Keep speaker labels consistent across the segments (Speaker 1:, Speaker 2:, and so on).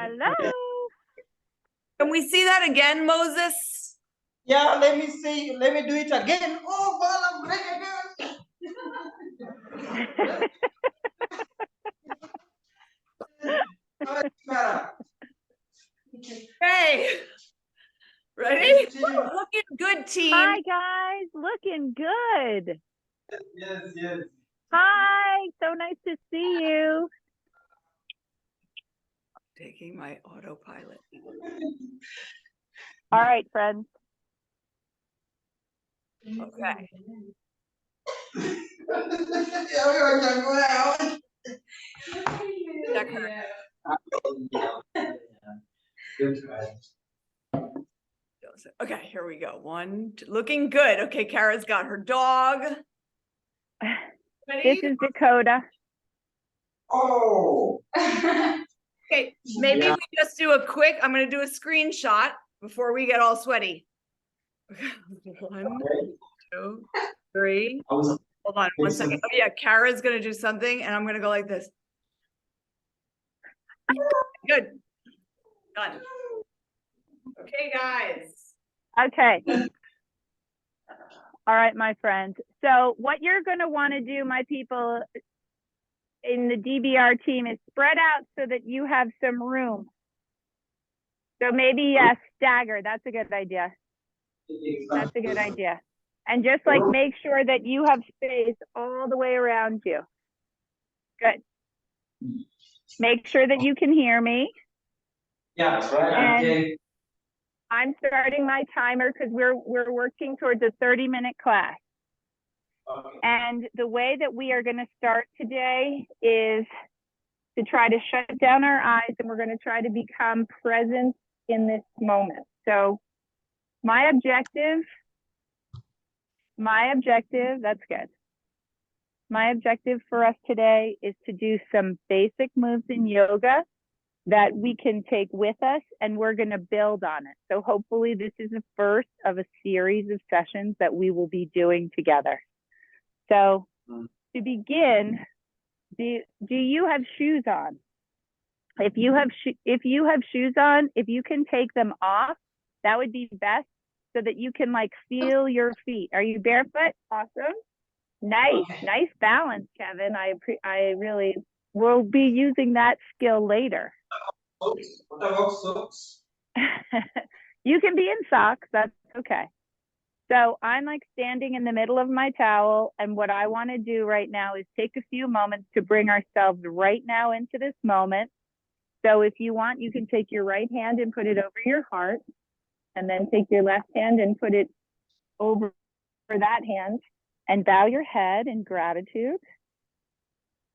Speaker 1: Hello.
Speaker 2: Can we see that again, Moses?
Speaker 3: Yeah, let me see. Let me do it again. Oh, well, I'm great again.
Speaker 2: Hey, ready? Looking good, team.
Speaker 1: Hi, guys. Looking good.
Speaker 3: Yes, yes.
Speaker 1: Hi. So nice to see you.
Speaker 2: Taking my autopilot.
Speaker 1: All right, friends.
Speaker 2: Okay. Okay, here we go. Looking good. Okay, Kara's got her dog.
Speaker 1: This is Dakota.
Speaker 3: Oh.
Speaker 2: Okay, maybe we just do a quick, I'm going to do a screenshot before we get all sweaty. 1, 2, 3. Hold on 1 second. Oh yeah, Kara's going to do something and I'm going to go like this. Good. Done. Okay, guys.
Speaker 1: Okay. All right, my friends. So what you're going to want to do, my people in the DBR team, is spread out so that you have some room. So maybe stagger. That's a good idea. That's a good idea. And just like make sure that you have space all the way around you. Good. Make sure that you can hear me.
Speaker 3: Yeah, that's right.
Speaker 1: And I'm starting my timer because we're working towards a 30-minute class.
Speaker 3: Okay.
Speaker 1: And the way that we are going to start today is to try to shut down our eyes, and we're going to try to become present in this moment. So my objective, that's good. My objective for us today is to do some basic moves in yoga that we can take with us, and we're going to build on it. So hopefully this is the first of a series of sessions that we will be doing together. So to begin, do you have shoes on? If you have shoes on, if you can take them off, that would be best so that you can like feel your feet. Are you barefoot? Awesome. Nice. Nice balance, Kevin. I really will be using that skill later.
Speaker 3: What about socks?
Speaker 1: You can be in socks. That's okay. So I'm like standing in the middle of my towel, and what I want to do right now is take a few moments to bring ourselves right now into this moment. So if you want, you can take your right hand and put it over your heart, and then take your left hand and put it over that hand, and bow your head in gratitude.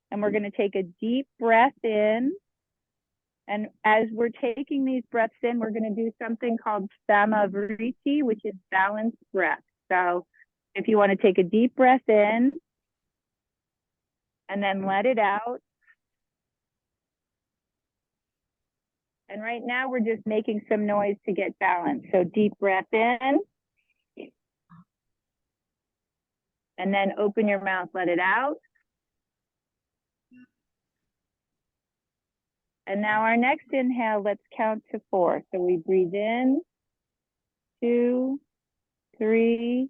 Speaker 1: And we're going to take a deep breath in. And as we're taking these breaths in, we're going to do something called samavriti, which is balanced breath. So if you want to take a deep breath in and then let it out. And right now we're just making some noise to get balanced. So deep breath in. And then open your mouth, let it out. And now our next inhale, let's count to 4. So we breathe in, 2, 3,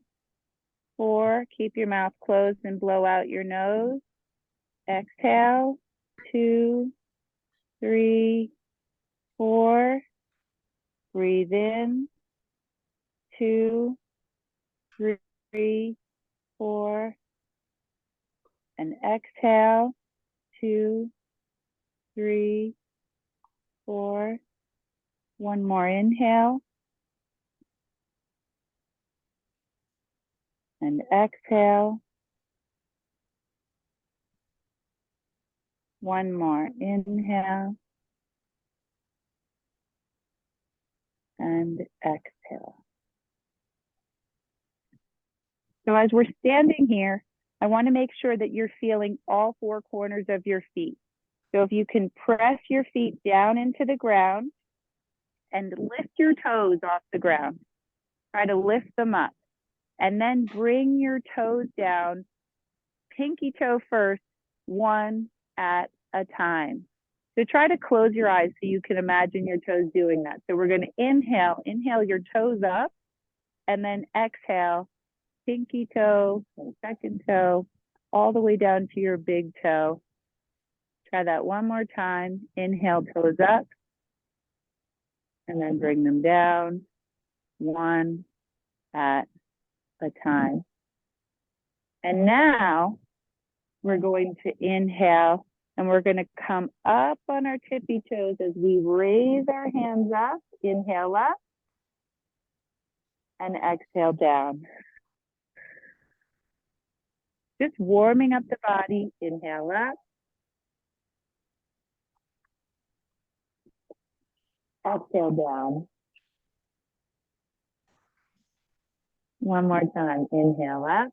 Speaker 1: 4. Keep your mouth closed and blow out your nose. Exhale, 2, 3, 4. Breathe in, 2, 3, 4. And exhale, 2, 3, 4. One more inhale. And exhale. One more inhale. And exhale. So as we're standing here, I want to make sure that you're feeling all 4 corners of your feet. So if you can press your feet down into the ground and lift your toes off the ground, try to lift them up, and then bring your toes down, pinky toe first, one at a time. So try to close your eyes so you can imagine your toes doing that. So we're going to inhale your toes up, and then exhale, pinky toe, and second toe, all the way down to your big toe. Try that one more time. Inhale, toes up, and then bring them down, one at a time. And now we're going to inhale, and we're going to come up on our tippy toes as we raise our hands up. Inhale up, and exhale down. Just warming up the body. Inhale up. Exhale down. One more time. Inhale up.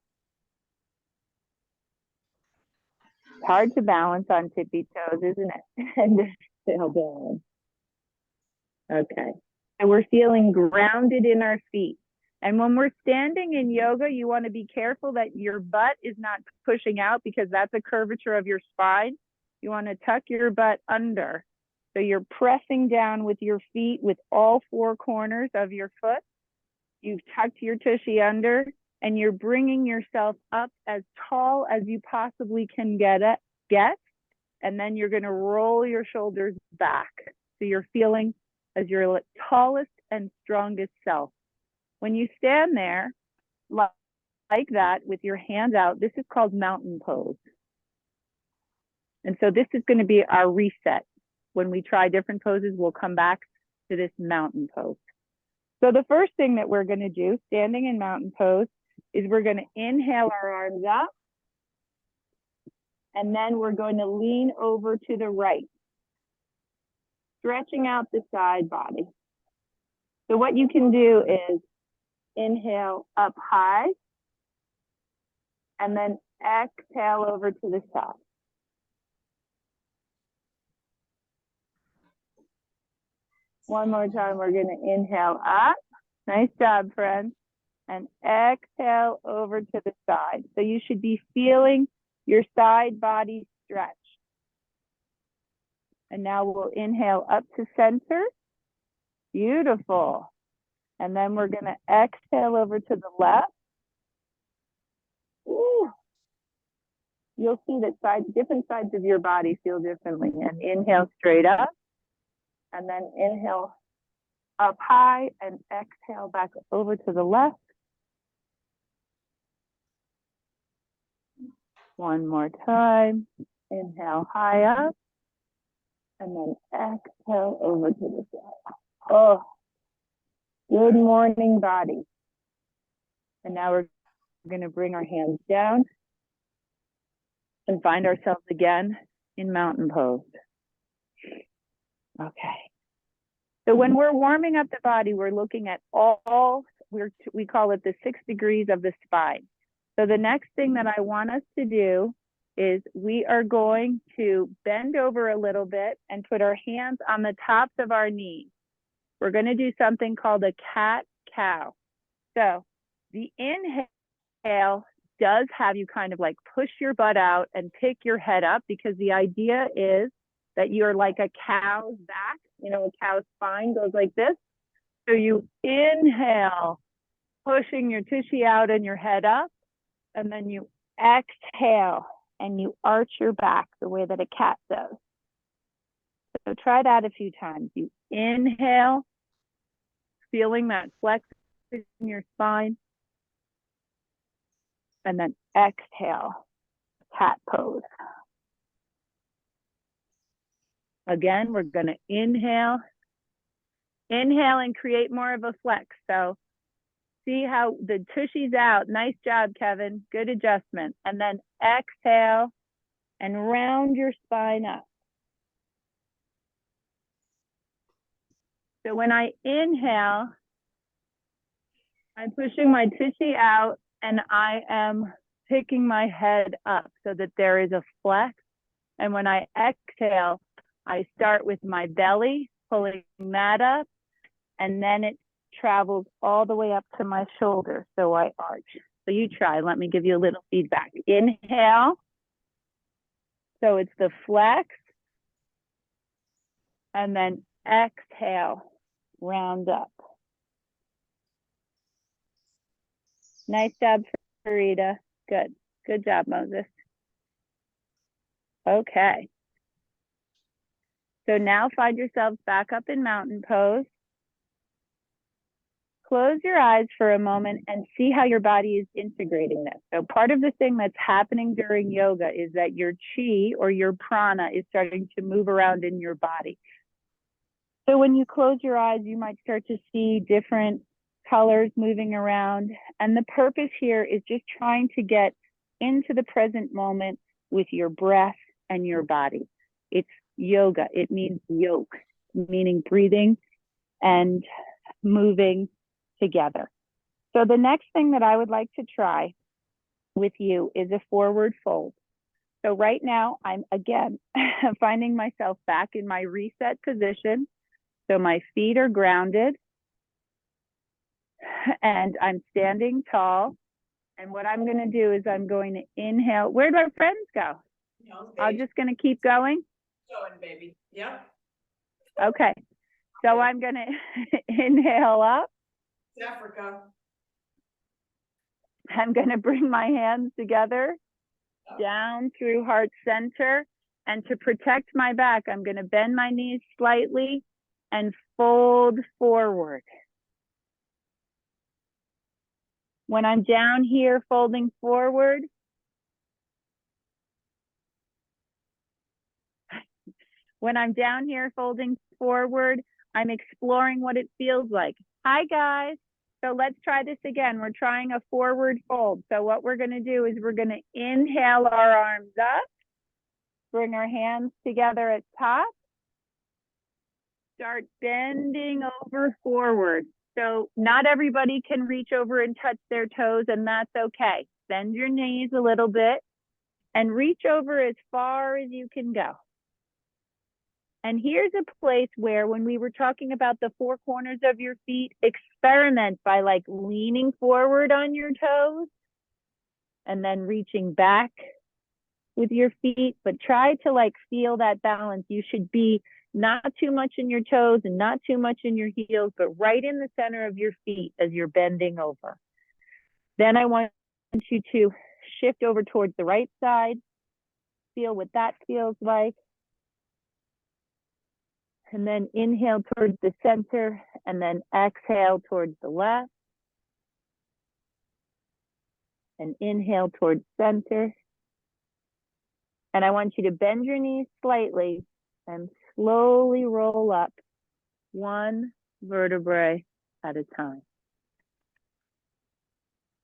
Speaker 1: It's hard to balance on tippy toes, isn't it? And exhale down. Okay. So we're feeling grounded in our feet. And when we're standing in yoga, you want to be careful that your butt is not pushing out, because that's a curvature of your spine. You want to tuck your butt under. So you're pressing down with your feet with all four corners of your foot. You've tucked your tushy under, and you're bringing yourself up as tall as you possibly can get. And then you're going to roll your shoulders back. So you're feeling as your tallest and strongest self. When you stand there like that with your hands out, this is called mountain pose. And so this is going to be our reset. When we try different poses, we'll come back to this mountain pose. So the first thing that we're going to do, standing in mountain pose, is we're going to inhale our arms up, and then we're going to lean over to the right, stretching out the side body. So what you can do is inhale up high, and then exhale over to the side. One more time, we're going to inhale up. Nice job, friends. And exhale over to the side. So you should be feeling your side body stretch. And now we'll inhale up to center. Beautiful. And then we're going to exhale over to the left. Ooh. You'll see that different sides of your body feel differently. And inhale straight up. And then inhale up high, and exhale back over to the left. One more time. Inhale high up, and then exhale over to the side. Oh, good morning, body. And now we're going to bring our hands down and find ourselves again in mountain pose. Okay. So when we're warming up the body, we're looking at we call it the 6 degrees of the spine. So the next thing that I want us to do is we are going to bend over a little bit and put our hands on the tops of our knees. We're going to do something called a cat-cow. So the inhale does have you kind of like push your butt out and pick your head up, because the idea is that you're like a cow's back. You know, a cow's spine goes like this. So you inhale, pushing your tushy out and your head up, and then you exhale and you arch your back the way that a cat does. So try that a few times. You inhale, feeling that flex in your spine, and then exhale, cat pose. Again, we're going to inhale and create more of a flex. So see how the tushy's out. Nice job, Kevin. Good adjustment. And then exhale and round your spine up. So when I inhale, I'm pushing my tushy out, and I am picking my head up so that there is a flex. And when I exhale, I start with my belly, pulling that up, and then it travels all the way up to my shoulder, so I arch. So you try. Let me give you a little feedback. Inhale. So it's the flex. And then exhale, round up. Nice job, Farida. Good. Good job, Moses. Okay. So now find yourselves back up in mountain pose. Close your eyes for a moment and see how your body is integrating this. So part of the thing that's happening during yoga is that your chi or your prana is starting to move around in your body. So when you close your eyes, you might start to see different colors moving around. And the purpose here is just trying to get into the present moment with your breath and your body. It's yoga. It means yoke, meaning breathing and moving together. So the next thing that I would like to try with you is a forward fold. So right now, I'm again finding myself back in my reset position. So my feet are grounded and I'm standing tall. And what I'm going to do is I'm going to inhale. Where'd our friends go?
Speaker 2: No,
Speaker 1: I'm just going to keep going.
Speaker 2: going, baby. Yep.
Speaker 1: Okay. So I'm going to inhale up.
Speaker 2: It's Africa.
Speaker 1: I'm going to bring my hands together down through heart center. And to protect my back, I'm going to bend my knees slightly and fold forward. When I'm down here folding forward, I'm exploring what it feels like. Hi, guys. So let's try this again. We're trying a forward fold. So what we're going to do is we're going to inhale our arms up, bring our hands together at top, start bending over forward. So not everybody can reach over and touch their toes, and that's okay. Bend your knees a little bit and reach over as far as you can go. And here's a place where when we were talking about the four corners of your feet, experiment by like leaning forward on your toes and then reaching back with your feet, but try to like feel that balance. You should be not too much in your toes and not too much in your heels, but right in the center of your feet as you're bending over. Then I want you to shift over towards the right side. Feel what that feels like. And then inhale towards the center and then exhale towards the left. And inhale towards center. And I want you to bend your knees slightly and slowly roll up one vertebrae at a time.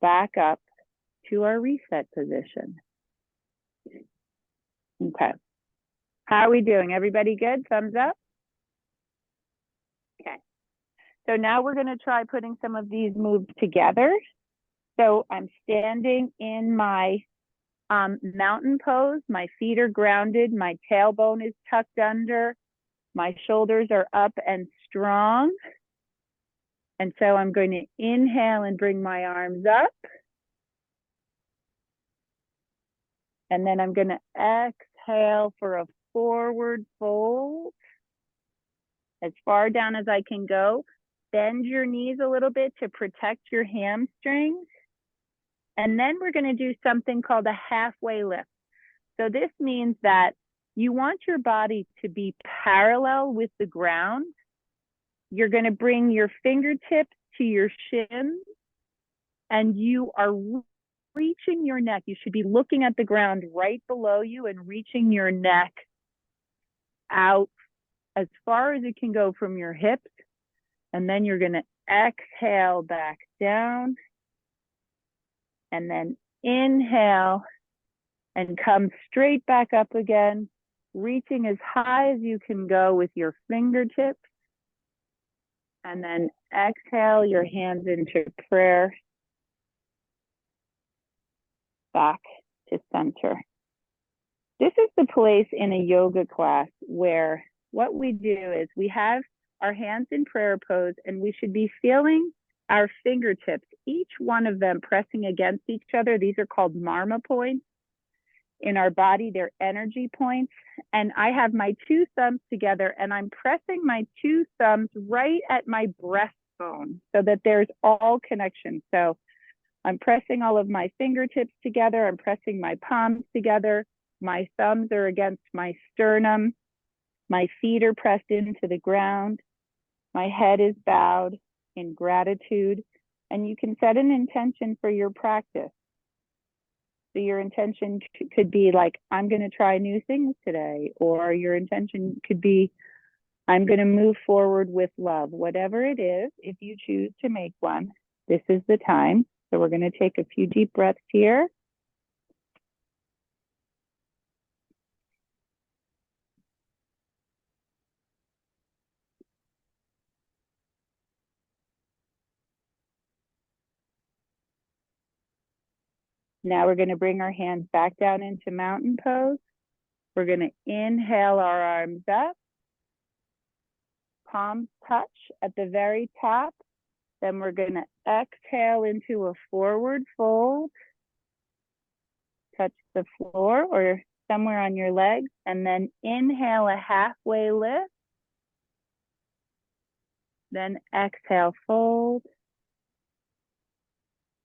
Speaker 1: Back up to our reset position. Okay. How are we doing? Everybody good? Thumbs up? Okay. So now we're going to try putting some of these moves together. So I'm standing in my mountain pose. My feet are grounded. My tailbone is tucked under. My shoulders are up and strong. And so I'm going to inhale and bring my arms up. And then I'm going to exhale for a forward fold. As far down as I can go. Bend your knees a little bit to protect your hamstrings. And then we're going to do something called a halfway lift. So this means that you want your body to be parallel with the ground. You're going to bring your fingertips to your shins and you are reaching your neck. You should be looking at the ground right below you and reaching your neck out as far as it can go from your hips. And then you're going to exhale back down and then inhale and come straight back up again, reaching as high as you can go with your fingertips. And then exhale your hands into prayer, back to center. This is the place in a yoga class where what we do is we have our hands in prayer pose and we should be feeling our fingertips, each one of them pressing against each other. These are called marma points. in our body. They're energy points. And I have my two thumbs together and I'm pressing my two thumbs right at my breastbone so that there's all connection. So I'm pressing all of my fingertips together. I'm pressing my palms together. My thumbs are against my sternum. My feet are pressed into the ground. My head is bowed in gratitude. And you can set an intention for your practice. So your intention could be like, I'm going to try new things today. Or your intention could be, I'm going to move forward with love. Whatever it is, if you choose to make one, this is the time. So we're going to take a few deep breaths here. Now we're going to bring our hands back down into mountain pose. We're going to inhale our arms up. Palms touch at the very top. Then we're going to exhale into a forward fold. Touch the floor or somewhere on your legs. And then inhale a halfway lift. Then exhale, fold.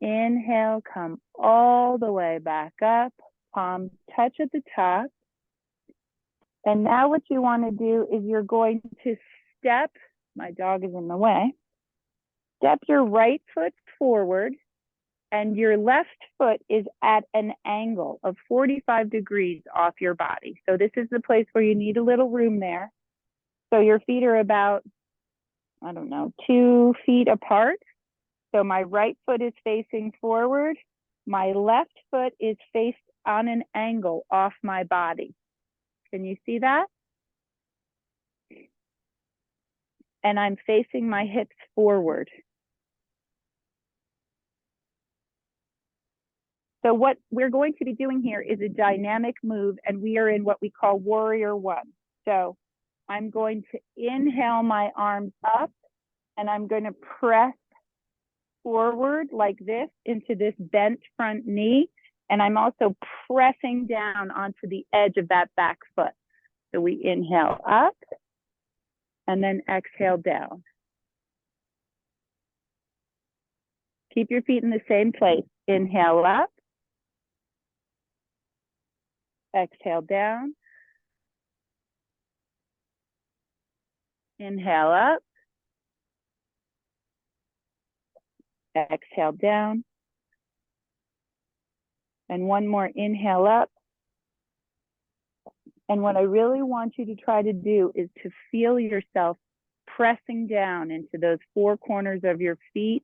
Speaker 1: Inhale, come all the way back up. Palms touch at the top. And now what you want to do is you're going to step, my dog is in the way, step your right foot forward and your left foot is at an angle of 45 degrees off your body. So this is the place where you need a little room there. So your feet are about, 2 feet apart. So my right foot is facing forward. My left foot is faced on an angle off my body. Can you see that? And I'm facing my hips forward. So what we're going to be doing here is a dynamic move, and we are in what we call warrior one. So I'm going to inhale my arms up, and I'm going to press forward like this into this bent front knee. And I'm also pressing down onto the edge of that back foot. So we inhale up and then exhale down. Keep your feet in the same place. Inhale up, exhale down. Inhale up, exhale down. And one more inhale up. And what I really want you to try to do is to feel yourself pressing down into those four corners of your feet,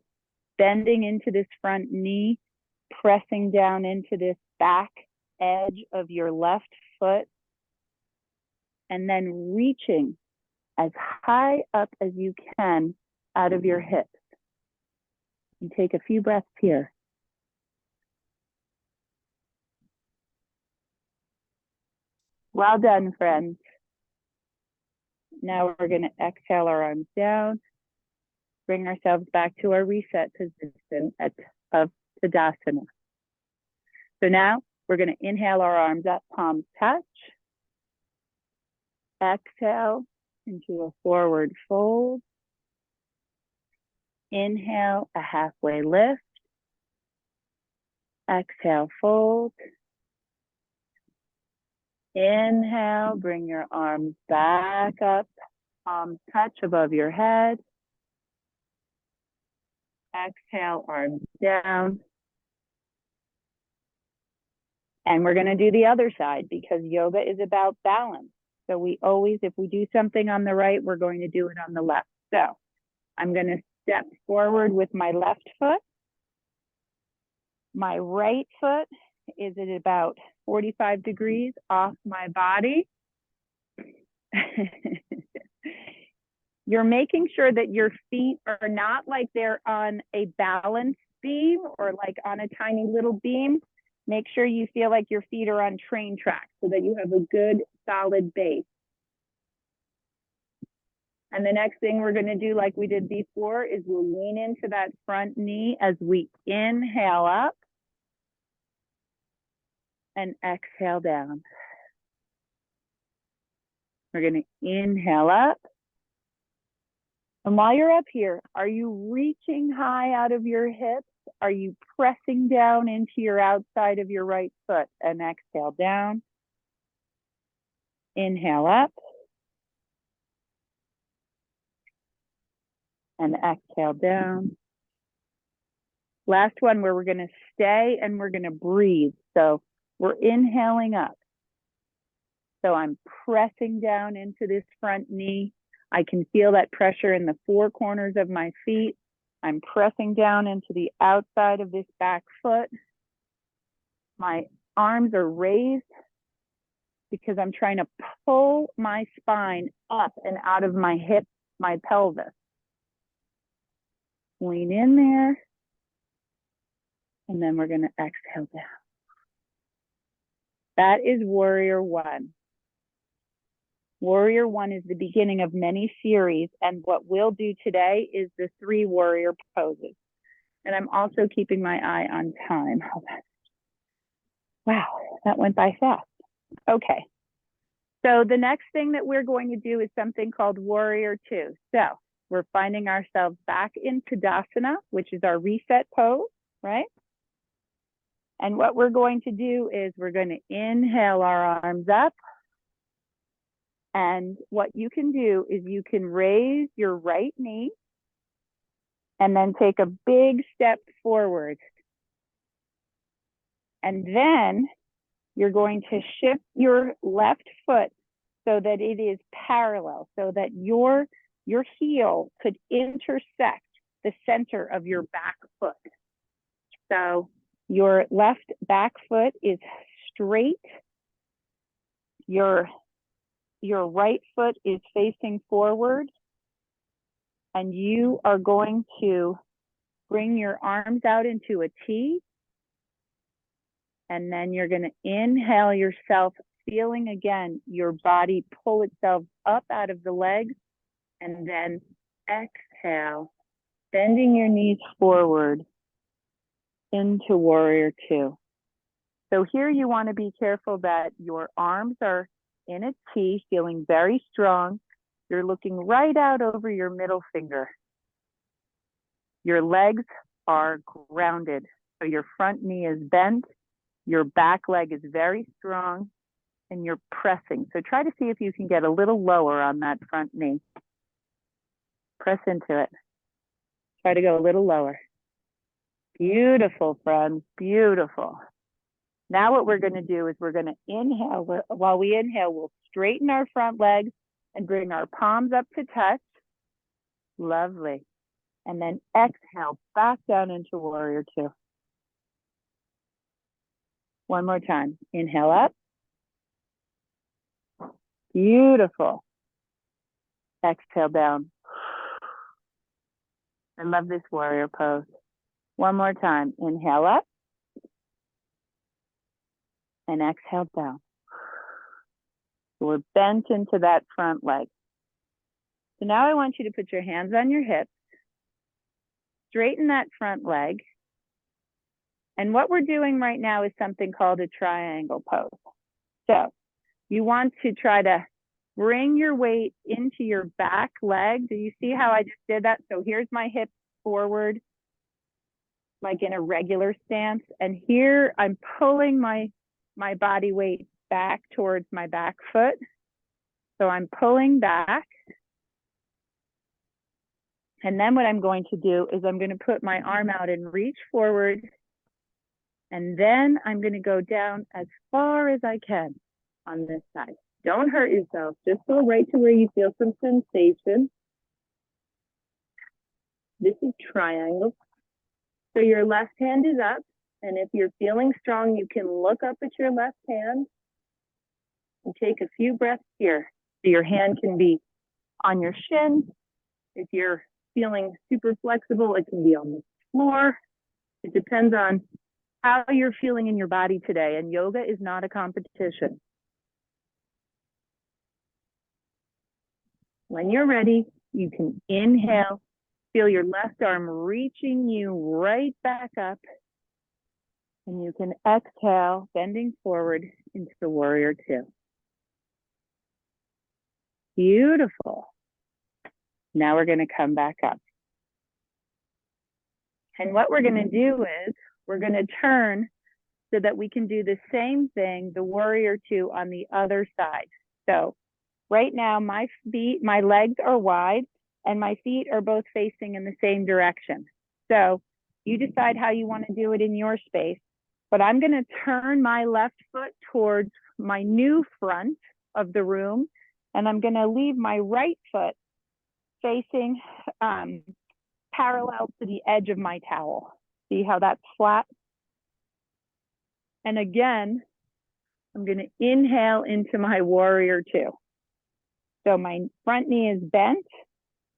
Speaker 1: bending into this front knee, pressing down into this back edge of your left foot, and then reaching as high up as you can out of your hips. And take a few breaths here. Well done, friends. Now we're going to exhale our arms down, bring ourselves back to our reset position of Tadasana. So now we're going to inhale our arms up, palms touch. Exhale into a forward fold. Inhale, a halfway lift. Exhale, fold. Inhale, bring your arms back up, palms touch above your head. Exhale, arms down. And we're going to do the other side because yoga is about balance. So we always, if we do something on the right, we're going to do it on the left. So I'm going to step forward with my left foot. My right foot is at about 45 degrees off my body. You're making sure that your feet are not like they're on a balance beam or like on a tiny little beam. Make sure you feel like your feet are on train tracks so that you have a good solid base. And the next thing we're going to do, like we did before, is we'll lean into that front knee as we inhale up. and exhale down. We're going to inhale up. And while you're up here, are you reaching high out of your hips? Are you pressing down into your outside of your right foot? And exhale down. Inhale up. And exhale down. Last one where we're going to stay and we're going to breathe. So we're inhaling up. So I'm pressing down into this front knee. I can feel that pressure in the four corners of my feet. I'm pressing down into the outside of this back foot. My arms are raised because I'm trying to pull my spine up and out of my hips, my pelvis. Lean in there. And then we're going to exhale down. That is Warrior One. Warrior One is the beginning of many series, and what we'll do today is the 3 warrior poses. And I'm also keeping my eye on time. Hold on. Wow, that went by fast. Okay. So the next thing that we're going to do is something called Warrior Two. So we're finding ourselves back in Tadasana, which is our reset pose, right? And what we're going to do is we're going to inhale our arms up. And what you can do is you can raise your right knee and then take a big step forward. And then you're going to shift your left foot so that it is parallel, so that your heel could intersect the center of your back foot. So your left back foot is straight. Your right foot is facing forward. And you are going to bring your arms out into a T. And then you're going to inhale yourself, feeling again your body pull itself up out of the legs. And then exhale, bending your knees forward into Warrior Two. So here you want to be careful that your arms are in a T, feeling very strong. You're looking right out over your middle finger. Your legs are grounded. So your front knee is bent, your back leg is very strong, and you're pressing. So try to see if you can get a little lower on that front knee. Press into it. Try to go a little lower. Beautiful, friends, beautiful. Now what we're going to do is we're going to inhale. While we inhale, we'll straighten our front legs and bring our palms up to touch. Lovely. And then exhale back down into Warrior Two. One more time. Inhale up. Beautiful. Exhale down. I love this warrior pose. One more time. Inhale up. And exhale down. So we're bent into that front leg. So now I want you to put your hands on your hips. Straighten that front leg. And what we're doing right now is something called a triangle pose. So you want to try to bring your weight into your back leg. Do you see how I just did that? So here's my hips forward, like in a regular stance. And here I'm pulling my body weight back towards my back foot. So I'm pulling back. And then what I'm going to do is I'm going to put my arm out and reach forward. And then I'm going to go down as far as I can on this side. Don't hurt yourself. Just go right to where you feel some sensation. This is triangle. So your left hand is up. And if you're feeling strong, you can look up at your left hand and take a few breaths here. So your hand can be on your shin. If you're feeling super flexible, it can be on the floor. It depends on how you're feeling in your body today. And yoga is not a competition. When you're ready, you can inhale. Feel your left arm reaching you right back up. And you can exhale, bending forward into the warrior two. Beautiful. Now we're going to come back up. And what we're going to do is we're going to turn so that we can do the same thing, the warrior two, on the other side. So right now my legs are wide and my feet are both facing in the same direction. So you decide how you want to do it in your space, but I'm going to turn my left foot towards my new front of the room, and I'm going to leave my right foot facing parallel to the edge of my towel. See how that's flat? And again, I'm going to inhale into my warrior two. So my front knee is bent,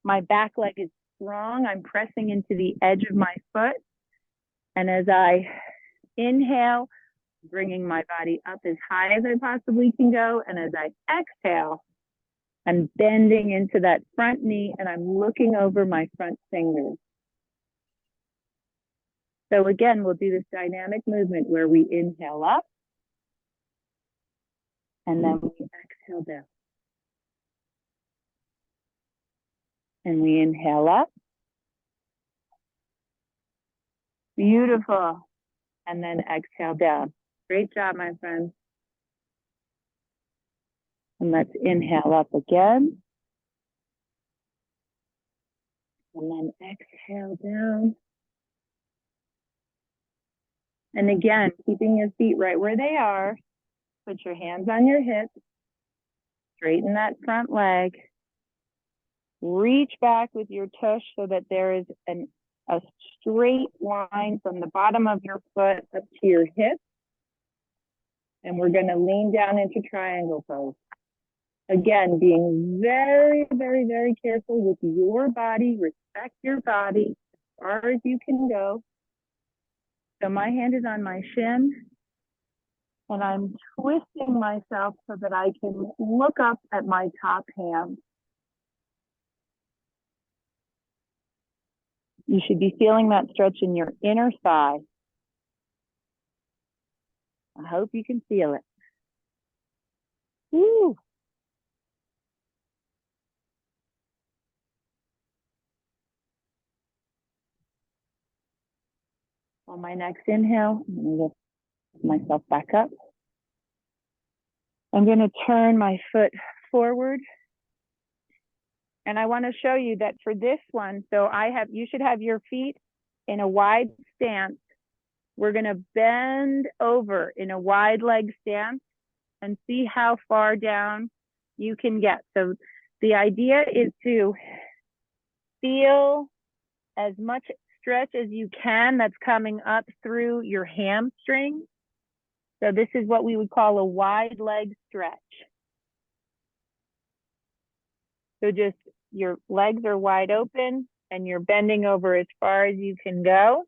Speaker 1: my back leg is strong, I'm pressing into the edge of my foot. And as I inhale, bringing my body up as high as I possibly can go. And as I exhale, I'm bending into that front knee and I'm looking over my front fingers. So again, we'll do this dynamic movement where we inhale up and then we exhale down. And we inhale up. Beautiful. And then exhale down. Great job, my friends. And let's inhale up again. And then exhale down. And again, keeping your feet right where they are. Put your hands on your hips. Straighten that front leg. Reach back with your tush so that there is a straight line from the bottom of your foot up to your hip. And we're going to lean down into triangle pose. Again, being very, very, very careful with your body. Respect your body as far as you can go. So my hand is on my shin. And I'm twisting myself so that I can look up at my top hand. You should be feeling that stretch in your inner thigh. I hope you can feel it. Woo. On my next inhale, I'm going to lift myself back up. I'm going to turn my foot forward. And I want to show you that for this one, so you should have your feet in a wide stance. We're going to bend over in a wide leg stance and see how far down you can get. So the idea is to feel as much stretch as you can that's coming up through your hamstring. So this is what we would call a wide leg stretch. So just your legs are wide open and you're bending over as far as you can go.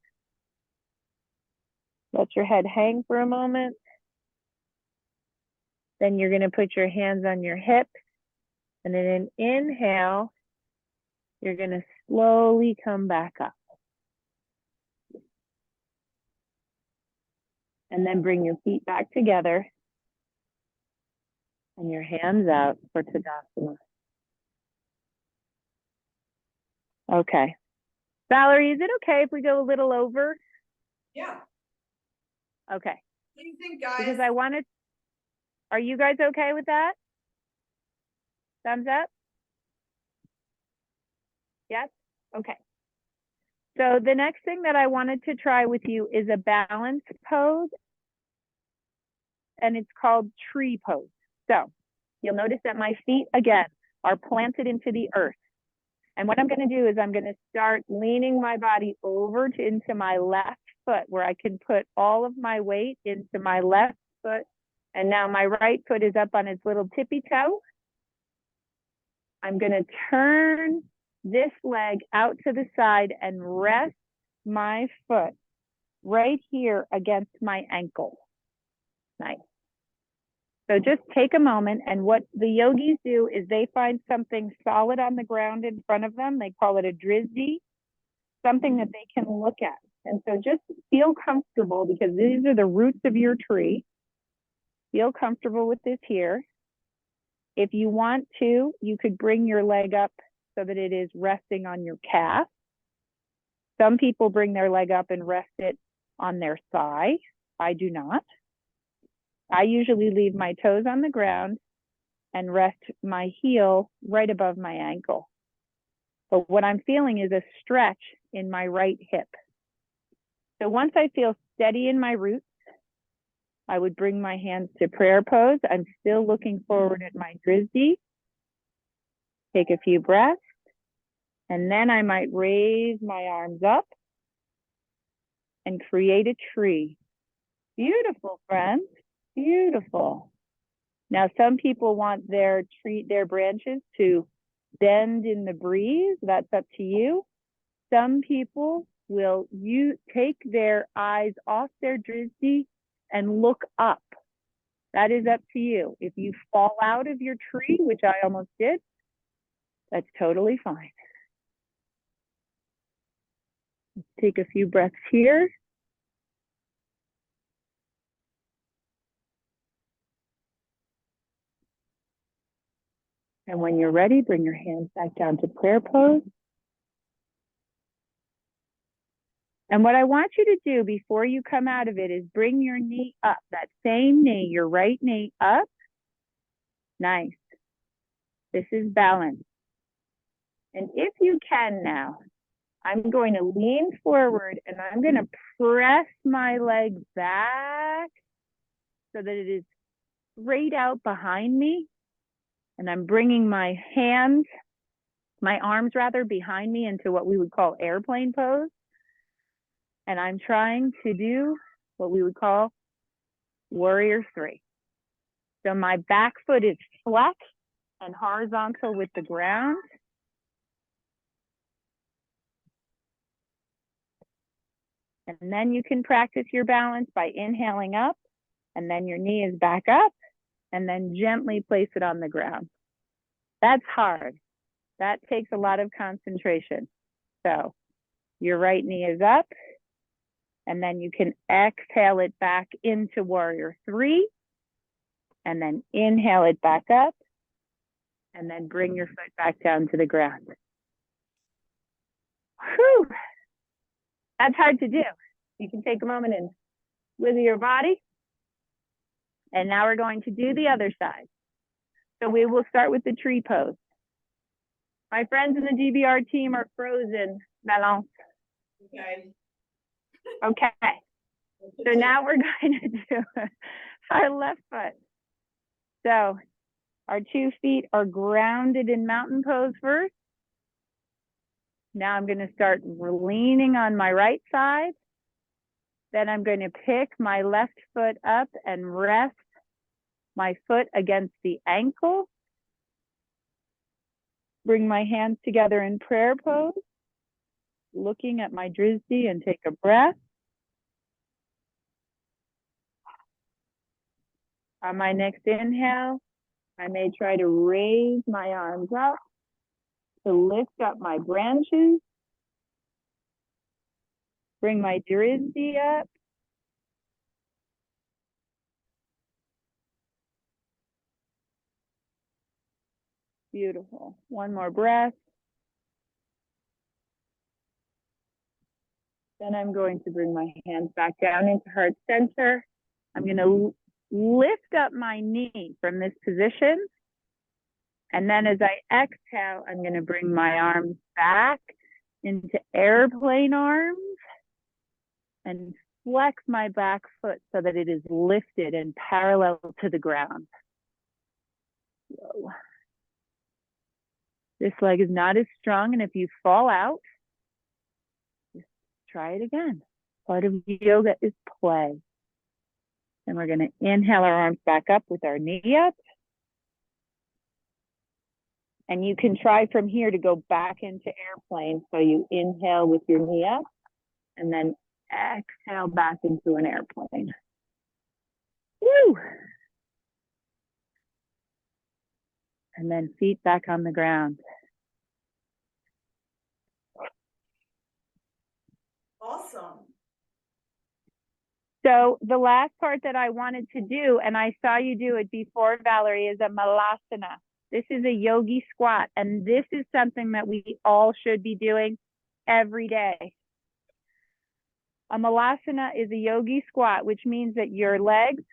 Speaker 1: Let your head hang for a moment. Then you're going to put your hands on your hips. And in an inhale, you're going to slowly come back up. And then bring your feet back together and your hands out for Tadasana. Okay. Valerie, is it okay if we go a little over?
Speaker 2: Yeah.
Speaker 1: Okay.
Speaker 2: What do you think, guys?
Speaker 1: Because are you guys okay with that? Thumbs up? Yes? Okay. So the next thing that I wanted to try with you is a balance pose, and it's called tree pose. So you'll notice that my feet, again, are planted into the earth. And what I'm going to do is I'm going to start leaning my body over into my left foot where I can put all of my weight into my left foot. And now my right foot is up on its little tippy toe. I'm going to turn this leg out to the side and rest my foot right here against my ankle. Nice. So just take a moment, and what the yogis do is they find something solid on the ground in front of them. They call it a drizdi, something that they can look at. And so just feel comfortable because these are the roots of your tree. Feel comfortable with this here. If you want to, you could bring your leg up so that it is resting on your calf. Some people bring their leg up and rest it on their thigh. I do not. I usually leave my toes on the ground and rest my heel right above my ankle. But what I'm feeling is a stretch in my right hip. So once I feel steady in my roots, I would bring my hands to prayer pose. I'm still looking forward at my Drizzy. Take a few breaths. And then I might raise my arms up and create a tree. Beautiful, friends. Beautiful. Now, some people want their branches to bend in the breeze. That's up to you. Some people will take their eyes off their Drizzy and look up. That is up to you. If you fall out of your tree, which I almost did, that's totally fine. Let's take a few breaths here. And when you're ready, bring your hands back down to prayer pose. And what I want you to do before you come out of it is bring your knee up, that same knee, your right knee up. Nice. This is balance. And if you can now, I'm going to lean forward and I'm going to press my leg back so that it is straight out behind me. And I'm bringing my arms rather, behind me into what we would call airplane pose. And I'm trying to do what we would call warrior 3. So my back foot is flexed and horizontal with the ground. And then you can practice your balance by inhaling up, and then your knee is back up, and then gently place it on the ground. That's hard. That takes a lot of concentration. So your right knee is up, and then you can exhale it back into warrior 3, and then inhale it back up, and then bring your foot back down to the ground. Whew. That's hard to do. You can take a moment and wiggle your body. And now we're going to do the other side. So we will start with the tree pose. My friends in the DBR team are frozen. Balance.
Speaker 2: Okay.
Speaker 1: Okay. So now we're going to do our left foot. So our 2 feet are grounded in mountain pose first. Now I'm going to start leaning on my right side. Then I'm going to pick my left foot up and rest my foot against the ankle. Bring my hands together in prayer pose, looking at my Drizzy, and take a breath. On my next inhale, I may try to raise my arms up to lift up my branches. Bring my Drizzy up. Beautiful. One more breath. Then I'm going to bring my hands back down into heart center. I'm going to lift up my knee from this position. And then as I exhale, I'm going to bring my arms back into airplane arms and flex my back foot so that it is lifted and parallel to the ground. Whoa. This leg is not as strong, and if you fall out, just try it again. Part of yoga is play. And we're going to inhale our arms back up with our knee up. And you can try from here to go back into airplane. So you inhale with your knee up, and then exhale back into an airplane. Woo! And then feet back on the ground.
Speaker 2: Awesome.
Speaker 1: So the last part that I wanted to do, and I saw you do it before, Valerie, is a malasana. This is a yogi squat, and this is something that we all should be doing every day. A malasana is a yogi squat, which means that your legs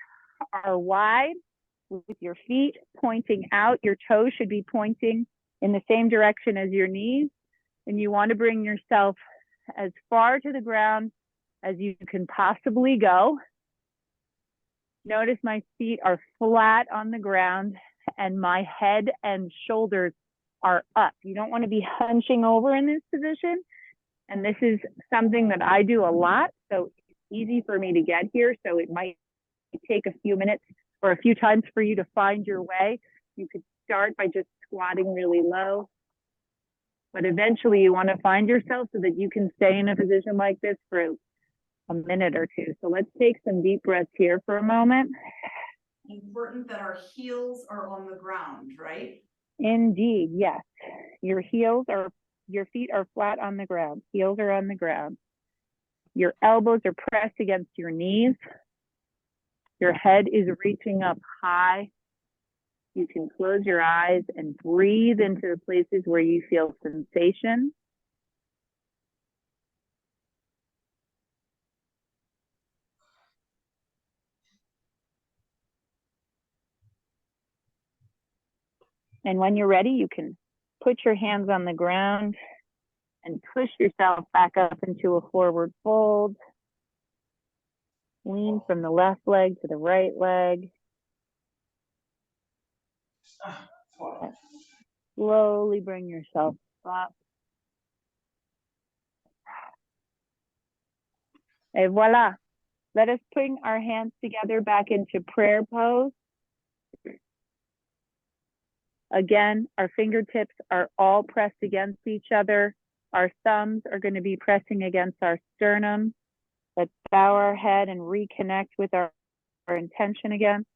Speaker 1: are wide with your feet pointing out. Your toes should be pointing in the same direction as your knees. And you want to bring yourself as far to the ground as you can possibly go. Notice my feet are flat on the ground and my head and shoulders are up. You don't want to be hunching over in this position. And this is something that I do a lot. So it's easy for me to get here. So it might take a few minutes or a few times for you to find your way. You could start by just squatting really low. But eventually you want to find yourself so that you can stay in a position like this for a minute or two. So let's take some deep breaths here for a moment.
Speaker 2: Important that our heels are on the ground, right?
Speaker 1: Indeed, yes. Your feet are flat on the ground. Heels are on the ground. Your elbows are pressed against your knees. Your head is reaching up high. You can close your eyes and breathe into the places where you feel sensation. And when you're ready, you can put your hands on the ground and push yourself back up into a forward fold. Lean from the left leg to the right leg. And slowly bring yourself up. Et voila. Let us bring our hands together back into prayer pose. Again, our fingertips are all pressed against each other. Our thumbs are going to be pressing against our sternum. Let's bow our head and reconnect with our intention again.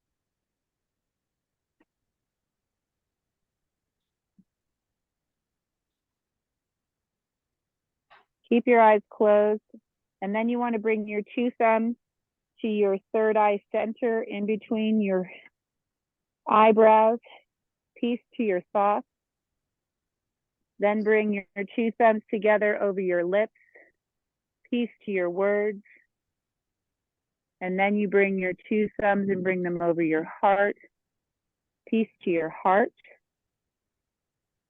Speaker 1: Keep your eyes closed. And then you want to bring your two thumbs to your third eye center in between your eyebrows. Peace to your thoughts. Then bring your two thumbs together over your lips. Peace to your words. And then you bring your two thumbs and bring them over your heart. Peace to your heart.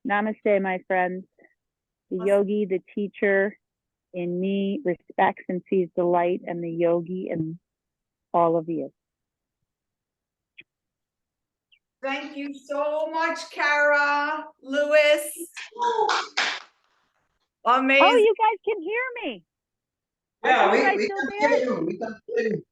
Speaker 1: Namaste, my friends. The yogi, the teacher in me respects and sees the light and the yogi in all of you.
Speaker 2: Thank you so much, Kara, Lewis. Amazing.
Speaker 1: Oh, you guys can hear me.
Speaker 3: Yeah,
Speaker 1: Are you guys
Speaker 3: we
Speaker 1: still
Speaker 3: can
Speaker 1: there?
Speaker 3: hear you. We can hear you.